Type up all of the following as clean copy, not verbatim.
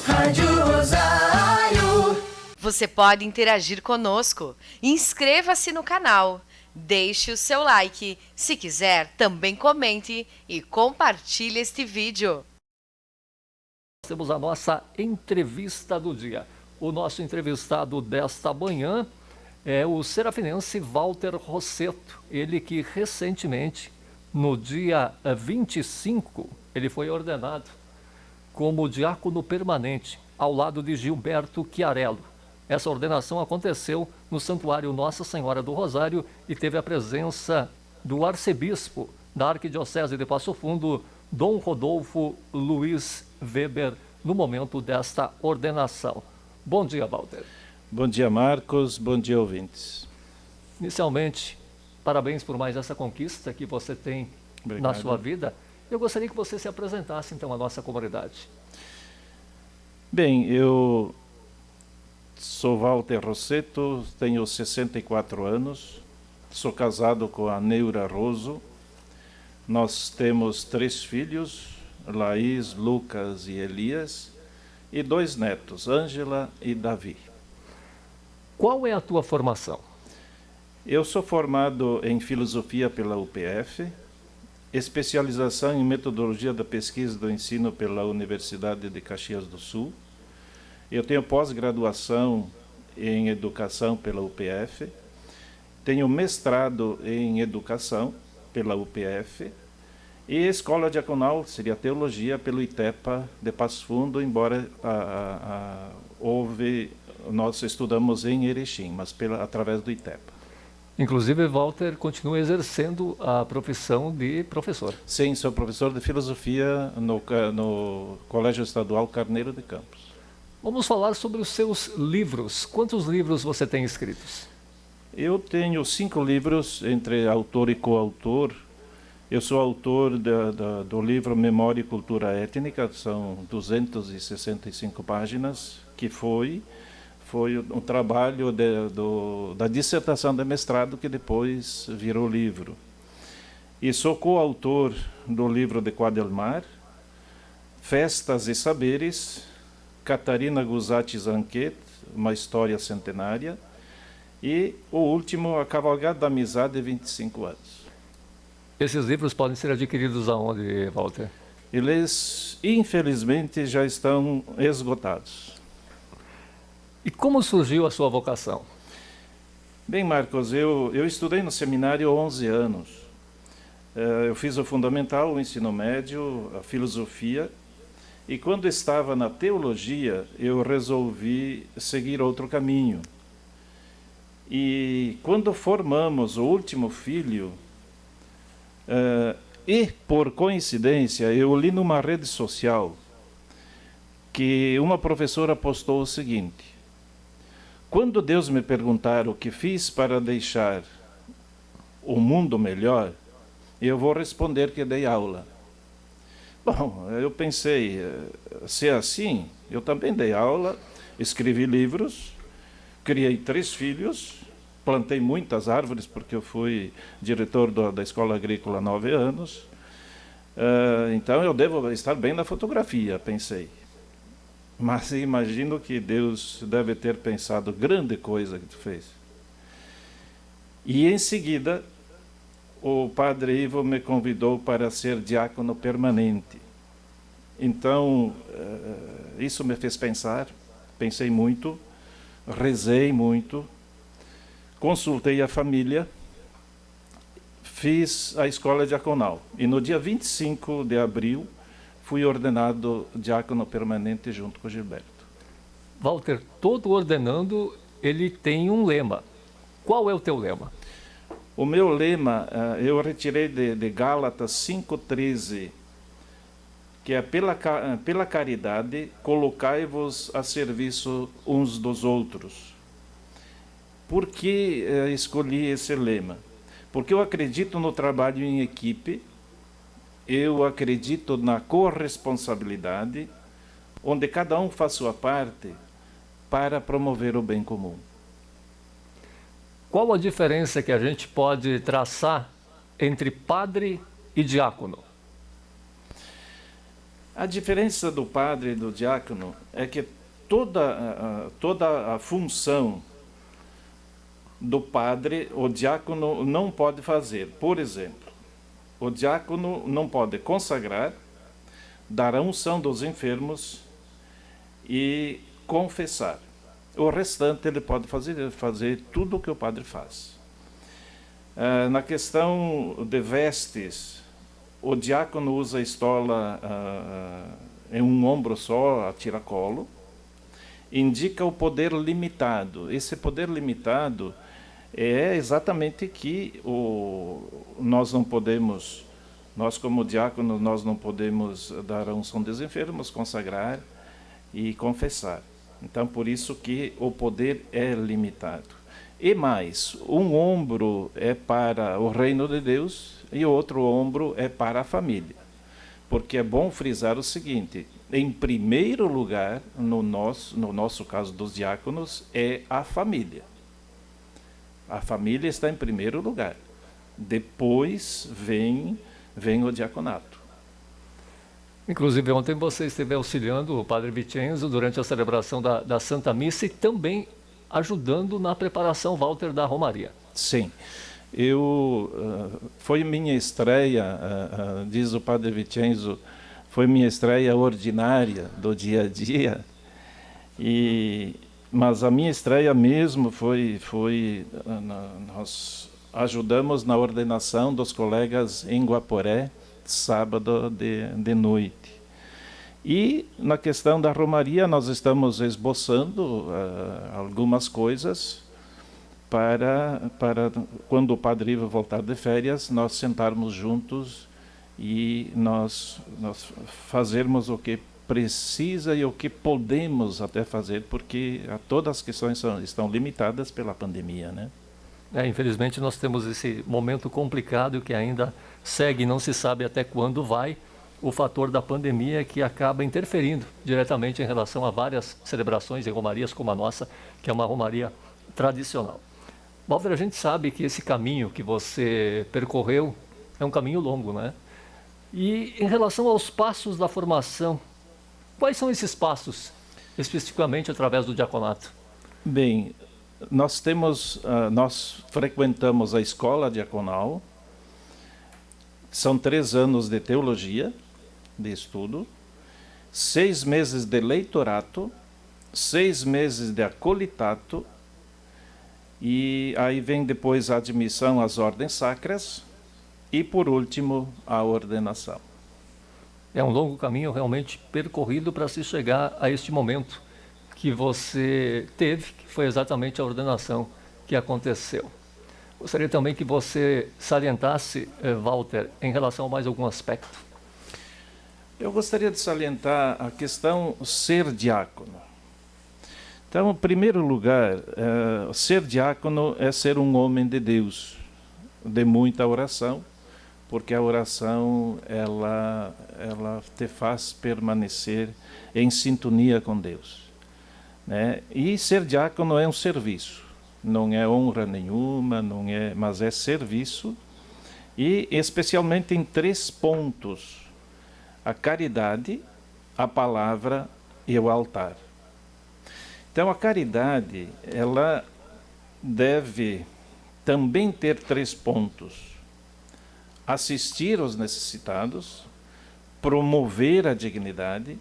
Rádio Rosário. Você pode interagir conosco. Inscreva-se no canal. Deixe o seu like. Se quiser, também comente e compartilhe este vídeo. Temos a nossa entrevista do dia. O nosso entrevistado desta manhã é o serafinense Walter Rossetto. Ele que recentemente, no dia 25, ele foi ordenado como diácono permanente, ao lado de Gilberto Chiarello. Essa ordenação aconteceu no Santuário Nossa Senhora do Rosário e teve a presença do arcebispo da Arquidiocese de Passo Fundo, Dom Rodolfo Luiz Weber, no momento desta ordenação. Bom dia, Walter. Bom dia, Marcos. Bom dia, ouvintes. Inicialmente, parabéns por mais essa conquista que você tem na sua vida. Eu gostaria que você se apresentasse, então, à nossa comunidade. Bem, eu sou Walter Rossetto, tenho 64 anos, sou casado com a Neura Roso. Nós temos 3 filhos, Laís, Lucas e Elias, e 2 netos, Ângela e Davi. Qual é a tua formação? Eu sou formado em filosofia pela UPF, especialização em metodologia da pesquisa e do ensino pela Universidade de Caxias do Sul. Eu tenho pós-graduação em educação pela UPF, tenho mestrado em educação pela UPF e escola diaconal, seria teologia, pelo ITEPA de Passo Fundo, embora nós estudamos em Erechim, mas através do ITEPA. Inclusive, Walter continua exercendo a profissão de professor. Sim, sou professor de filosofia no Colégio Estadual Carneiro de Campos. Vamos falar sobre os seus livros. Quantos livros você tem escritos? Eu tenho 5 livros, entre autor e coautor. Eu sou autor do livro Memória e Cultura Étnica, são 265 páginas, que foi um trabalho da dissertação de mestrado que depois virou livro. E sou coautor do livro de Quadelmar, Festas e Saberes, Catarina Guzatti Zanquet, uma história centenária, e o último, A Cavalgada da Amizade, de 25 anos. Esses livros podem ser adquiridos aonde, Walter? Eles, infelizmente, já estão esgotados. E como surgiu a sua vocação? Bem, Marcos, eu estudei no seminário há 11 anos. Eu fiz o fundamental, o ensino médio, a filosofia, e quando estava na teologia, eu resolvi seguir outro caminho. E quando formamos o último filho, e por coincidência, eu li numa rede social que uma professora postou o seguinte: quando Deus me perguntar o que fiz para deixar o mundo melhor, eu vou responder que dei aula. Bom, eu pensei, se é assim, eu também dei aula, escrevi livros, criei 3 filhos, plantei muitas árvores, porque eu fui diretor da Escola Agrícola há 9 anos. Então eu devo estar bem na fotografia, pensei. Mas imagino que Deus deve ter pensado, grande coisa que tu fez. E em seguida, o padre Ivo me convidou para ser diácono permanente. Então, isso me fez pensar, pensei muito, rezei muito, consultei a família, fiz a escola diaconal. E no dia 25 de abril, fui ordenado diácono permanente junto com Gilberto. Walter, todo ordenando, ele tem um lema. Qual é o teu lema? O meu lema, eu retirei de Gálatas 5,13, que é pela caridade, colocai-vos a serviço uns dos outros. Por que escolhi esse lema? Porque eu acredito no trabalho em equipe, eu acredito na corresponsabilidade, onde cada um faz sua parte para promover o bem comum. Qual a diferença que a gente pode traçar entre padre e diácono? A diferença do padre e do diácono é que toda a função do padre, o diácono não pode fazer. Por exemplo, o diácono não pode consagrar, dar a unção dos enfermos e confessar. O restante ele pode fazer tudo o que o padre faz. Na questão de vestes, o diácono usa a estola em um ombro só, a tiracolo, indica o poder limitado. Esse poder limitado é exatamente que nós não podemos, nós como diáconos, nós não podemos dar a unção dos enfermos, consagrar e confessar. Então, por isso que o poder é limitado. E mais, um ombro é para o reino de Deus e o outro ombro é para a família. Porque é bom frisar o seguinte: em primeiro lugar, no nosso caso dos diáconos, é a família. A família está em primeiro lugar. Depois vem o diaconato. Inclusive, ontem você esteve auxiliando o Padre Vicenzo durante a celebração da Santa Missa e também ajudando na preparação, Walter, da Romaria. Sim. Foi minha estreia, diz o Padre Vicenzo, foi minha estreia ordinária do dia a dia, mas a minha estreia mesmo nós ajudamos na ordenação dos colegas em Guaporé, sábado de noite. E na questão da Romaria nós estamos esboçando algumas coisas para quando o Padre Ivo voltar de férias, nós sentarmos juntos e nós fazermos o que precisa e o que podemos até fazer, porque todas as questões estão limitadas pela pandemia, né? Infelizmente nós temos esse momento complicado que ainda segue, não se sabe até quando vai, o fator da pandemia que acaba interferindo diretamente em relação a várias celebrações e romarias como a nossa, que é uma romaria tradicional. Walter, a gente sabe que esse caminho que você percorreu é um caminho longo, né? E em relação aos passos da formação, quais são esses passos, especificamente através do diaconato? Bem, nós frequentamos a escola diaconal, são 3 anos de teologia, de estudo, 6 meses de leitorato, 6 meses de acolitato, e aí vem depois a admissão às ordens sacras e, por último, a ordenação. É um longo caminho realmente percorrido para se chegar a este momento que você teve, que foi exatamente a ordenação que aconteceu. Gostaria também que você salientasse, Walter, em relação a mais algum aspecto. Eu gostaria de salientar a questão ser diácono. Então, em primeiro lugar, ser diácono é ser um homem de Deus, de muita oração, porque a oração ela te faz permanecer em sintonia com Deus, né? E ser diácono é um serviço, não é honra nenhuma, mas é serviço, e especialmente em 3 pontos: a caridade, a palavra e o altar. Então a caridade, ela deve também ter 3 pontos: assistir aos necessitados, promover a dignidade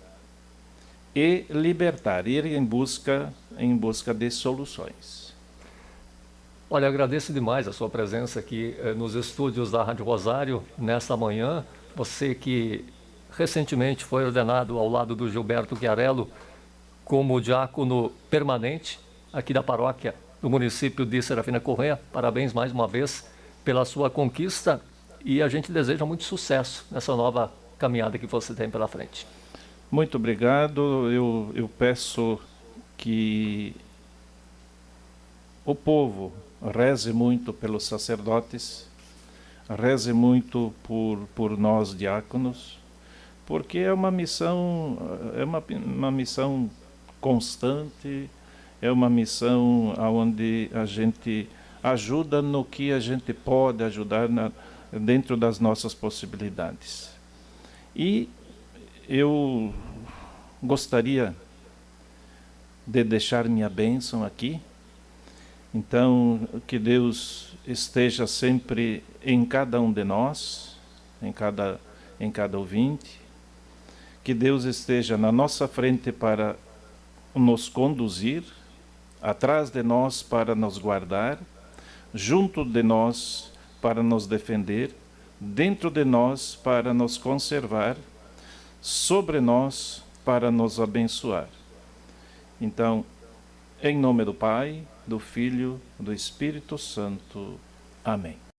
e libertar, ir em busca de soluções. Olha, agradeço demais a sua presença aqui nos estúdios da Rádio Rosário nesta manhã. Você que recentemente foi ordenado ao lado do Gilberto Chiarello como diácono permanente aqui da paróquia do município de Serafina Corrêa. Parabéns mais uma vez pela sua conquista e a gente deseja muito sucesso nessa nova caminhada que você tem pela frente. Muito obrigado. Eu peço que o povo reze muito pelos sacerdotes, reze muito por nós diáconos, porque é uma missão constante, é uma missão onde a gente ajuda no que a gente pode ajudar dentro das nossas possibilidades. E eu gostaria de deixar minha bênção aqui. Então, que Deus esteja sempre em cada um de nós, em cada ouvinte. Que Deus esteja na nossa frente para nos conduzir, atrás de nós para nos guardar, junto de nós para nos defender, dentro de nós para nos conservar, sobre nós para nos abençoar. Então, em nome do Pai, do Filho, do Espírito Santo. Amém.